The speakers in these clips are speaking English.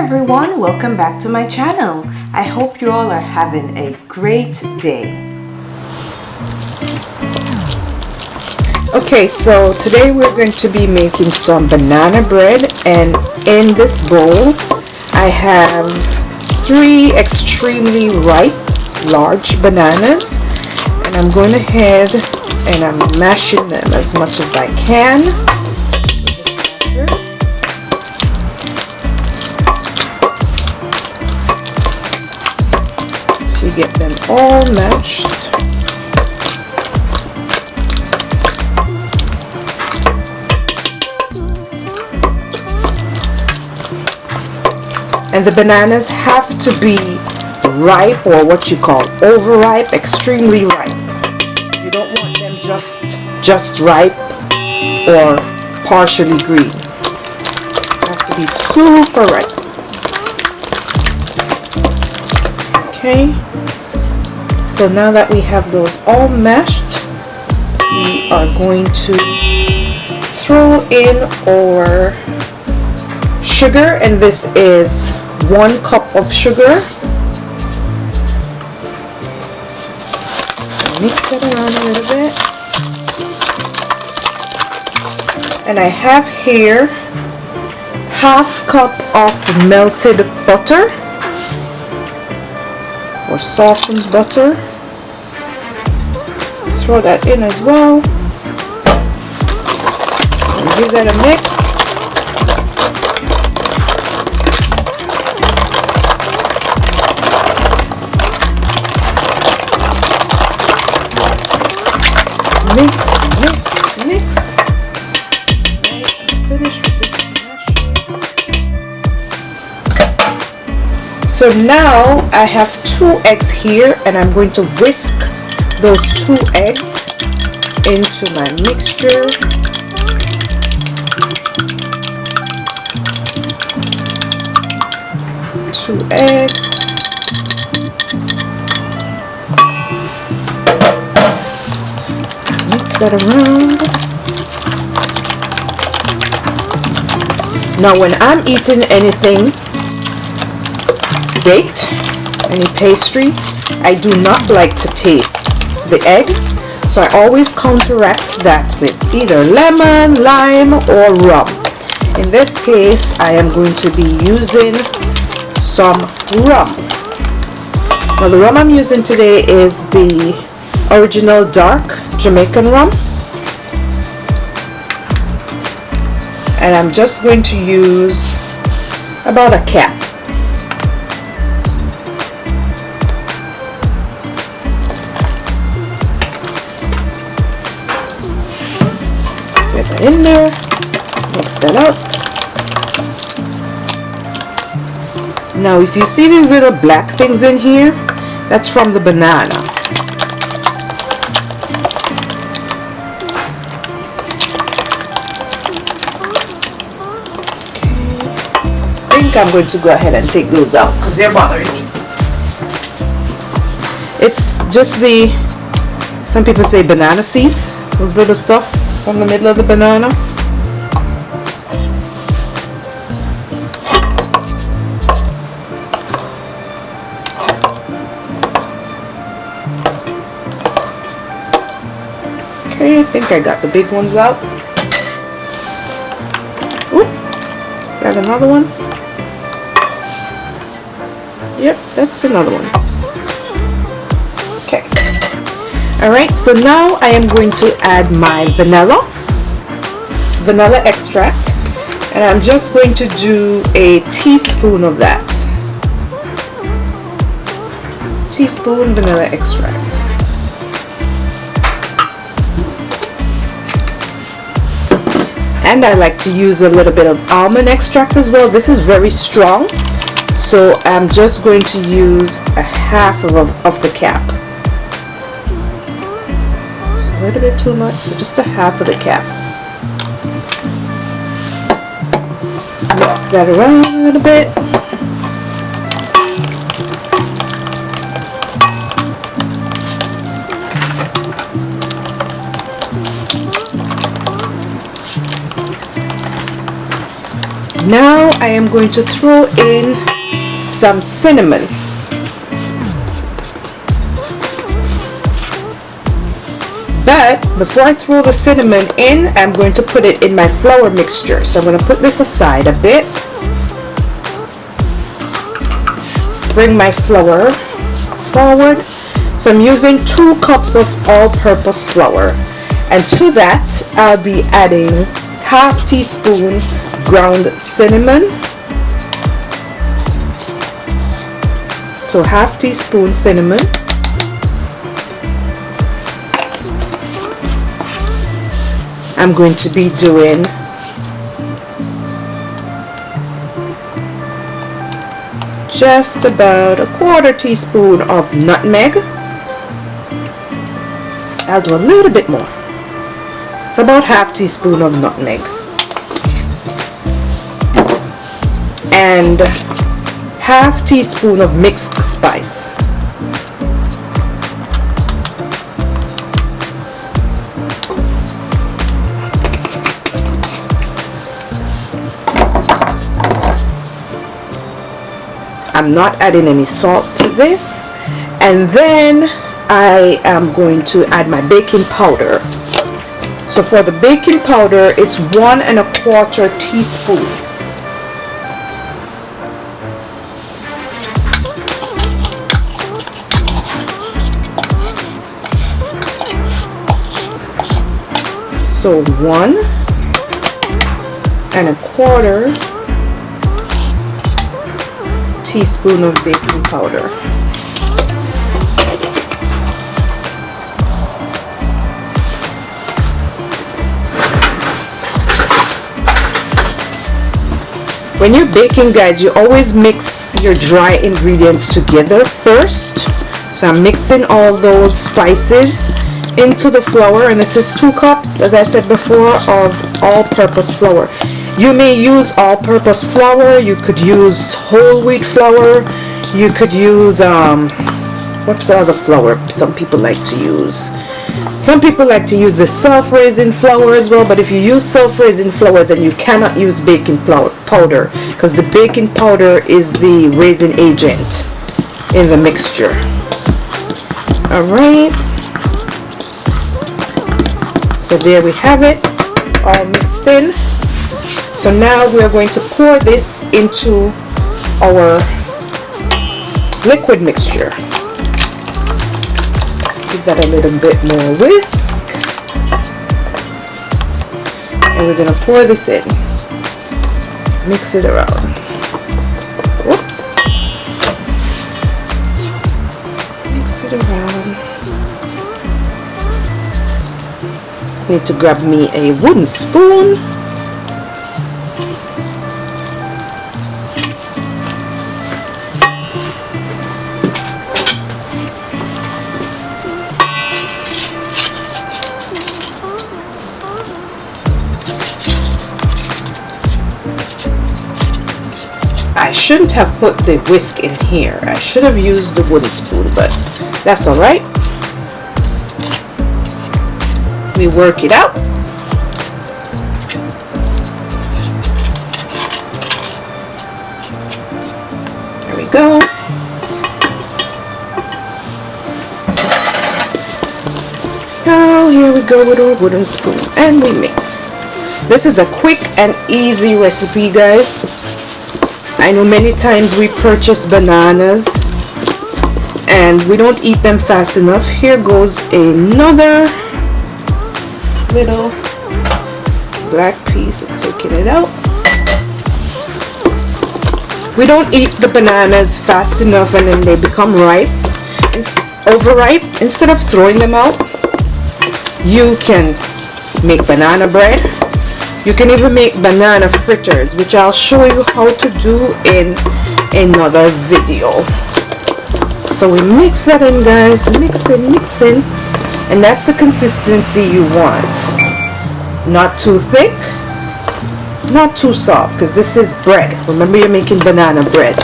everyone, welcome back to my channel. I hope you all are having a great day. Okay, so today we're going to be making some banana bread, and in this bowl I have 3 extremely ripe large bananas, and I'm going ahead and I'm mashing them as much as I can. So you get them all mashed. And the bananas have to be ripe, or what you call overripe, extremely ripe. You don't want them just ripe or partially green. They have to be super ripe. Okay, so now that we have those all mashed, we are going to throw in our sugar, and this is 1 cup of sugar. Mix it around a little bit. And I have here 1/2 cup of melted butter or softened butter. Throw that in as well. And give that a mix. Mix. Right, I'm finished with this mash. So now I have 2 eggs here, and I'm going to whisk those 2 eggs into my mixture. 2 eggs. That around. Now when I'm eating anything baked, any pastry, I do not like to taste the egg, so I always counteract that with either lemon, lime, or rum. In this case, I am going to be using some rum. Now the rum I'm using today is the original dark Jamaican rum, and I'm just going to use about a cap. Get that in there, mix that up. Now if you see these little black things in here, that's from the banana. I'm going to go ahead and take those out because they're bothering me. It's just some people say banana seeds, those little stuff from the middle of the banana. Okay, I think I got the big ones out. Oop, just got another one. Yep, that's another one. Okay. Alright, so now I am going to add my vanilla extract, and I'm just going to do a teaspoon of that. Teaspoon vanilla extract. And I like to use a little bit of almond extract as well. This is very strong, so I'm just going to use a 1/2 of the cap. It's a little bit too much, so just a 1/2 of the cap. Mix that around a little bit. Now I am going to throw in some cinnamon. But before I throw the cinnamon in, I'm going to put it in my flour mixture. So I'm going to put this aside a bit. Bring my flour forward. So I'm using 2 cups of all-purpose flour. And to that, I'll be adding half teaspoon ground cinnamon. So half teaspoon cinnamon. I'm going to be doing just about a 1/4 teaspoon of nutmeg. I'll do a little bit more. It's about half teaspoon of nutmeg. And half teaspoon of mixed spice. I'm not adding any salt to this. And then I am going to add my baking powder. So for the baking powder, it's 1 1/4 teaspoons. So 1 1/4 teaspoon of baking powder. When you're baking, guys, you always mix your dry ingredients together first. So I'm mixing all those spices into the flour, and this is 2 cups, as I said before, of all-purpose flour. You may use all-purpose flour, you could use whole wheat flour, you could use what's the other flour some people like to use? Some people like to use the self-raising flour as well, but if you use self-raising flour, then you cannot use baking powder, because the baking powder is the raising agent in the mixture. Alright, so there we have it, all mixed in. So now we are going to pour this into our liquid mixture. Give that a little bit more whisk. And we're going to pour this in. Mix it around. Whoops. Mix it around. Need to grab me a wooden spoon. I shouldn't have put the whisk in here. I should have used the wooden spoon, but that's alright. We work it out. There we go. Now here we go with our wooden spoon, and we mix. This is a quick and easy recipe, guys. I know many times we purchase bananas and we don't eat them fast enough. Here goes another little black piece. I'm taking it out. We don't eat the bananas fast enough and then they become ripe. It's overripe. Instead of throwing them out, you can make banana bread. You can even make banana fritters, which I'll show you how to do in another video. So we mix that in, guys. Mix in. And that's the consistency you want. Not too thick, not too soft, because this is bread. Remember, you're making banana bread.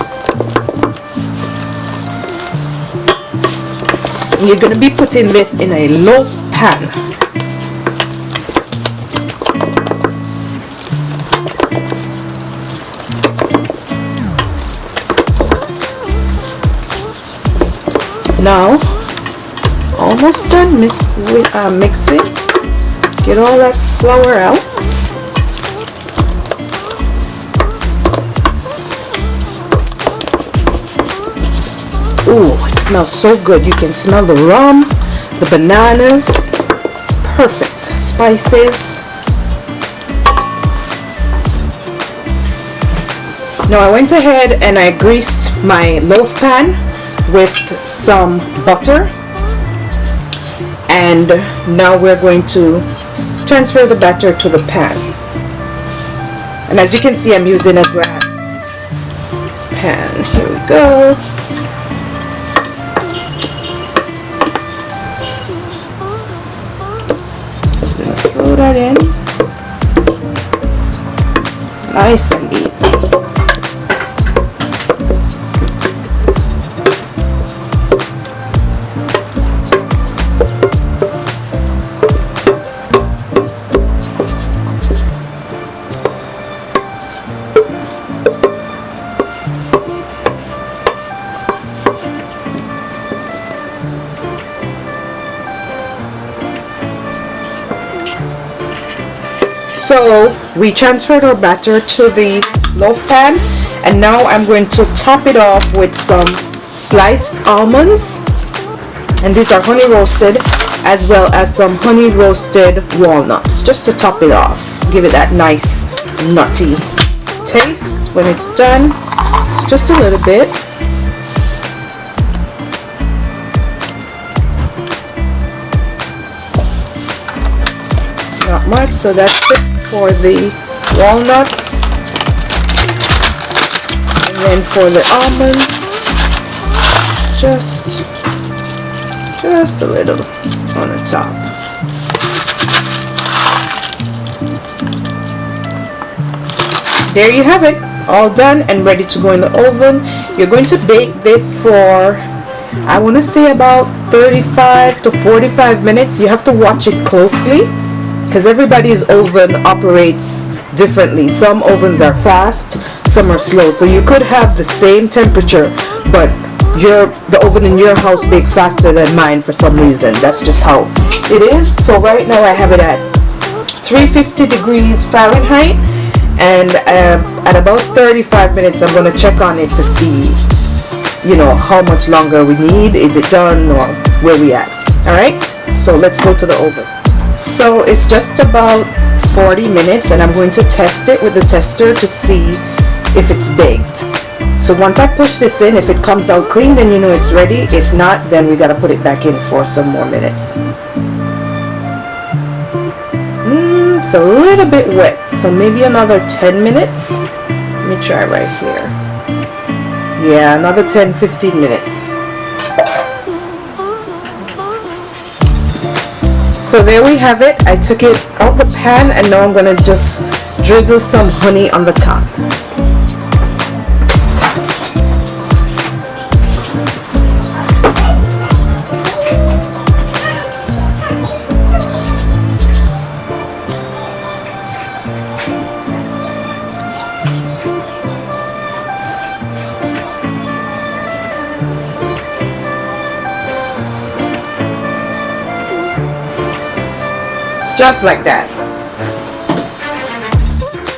And you're going to be putting this in a loaf pan. Now, almost done mixing. Get all that flour out. Ooh, it smells so good. You can smell the rum, the bananas. Perfect. Spices. Now I went ahead and I greased my loaf pan with some butter. And now we're going to transfer the batter to the pan. And as you can see, I'm using a glass pan. Here we go. Throw that in. Nice and easy. So we transferred our batter to the loaf pan, and now I'm going to top it off with some sliced almonds, and these are honey roasted, as well as some honey roasted walnuts, just to top it off, give it that nice nutty taste. When it's done, it's just a little bit. Not much, so that's it for the walnuts, and then for the almonds, just a little on the top. There you have it, all done and ready to go in the oven. You're going to bake this for, I want to say, about 35 to 45 minutes. You have to watch it closely, because everybody's oven operates differently. Some ovens are fast, some are slow. So you could have the same temperature, but the oven in your house bakes faster than mine for some reason. That's just how it is. So right now I have it at 350 degrees Fahrenheit, and at about 35 minutes I'm going to check on it to see, you know, how much longer we need. Is it done, or where we at? Alright, so let's go to the oven. So it's just about 40 minutes, and I'm going to test it with the tester to see if it's baked. So once I push this in, if it comes out clean, then you know it's ready. If not, then we gotta put it back in for some more minutes. It's a little bit wet, so maybe another 10 minutes. Let me try right here. Yeah, another 10-15 minutes. So there we have it. I took it out the pan, and now I'm going to just drizzle some honey on the top. Just like that.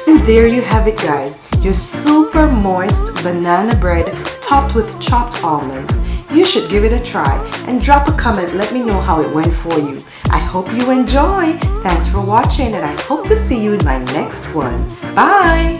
And there you have it, guys. Your super moist banana bread topped with chopped almonds. You should give it a try and drop a comment. Let me know how it went for you. I hope you enjoy. Thanks for watching, and I hope to see you in my next one. Bye!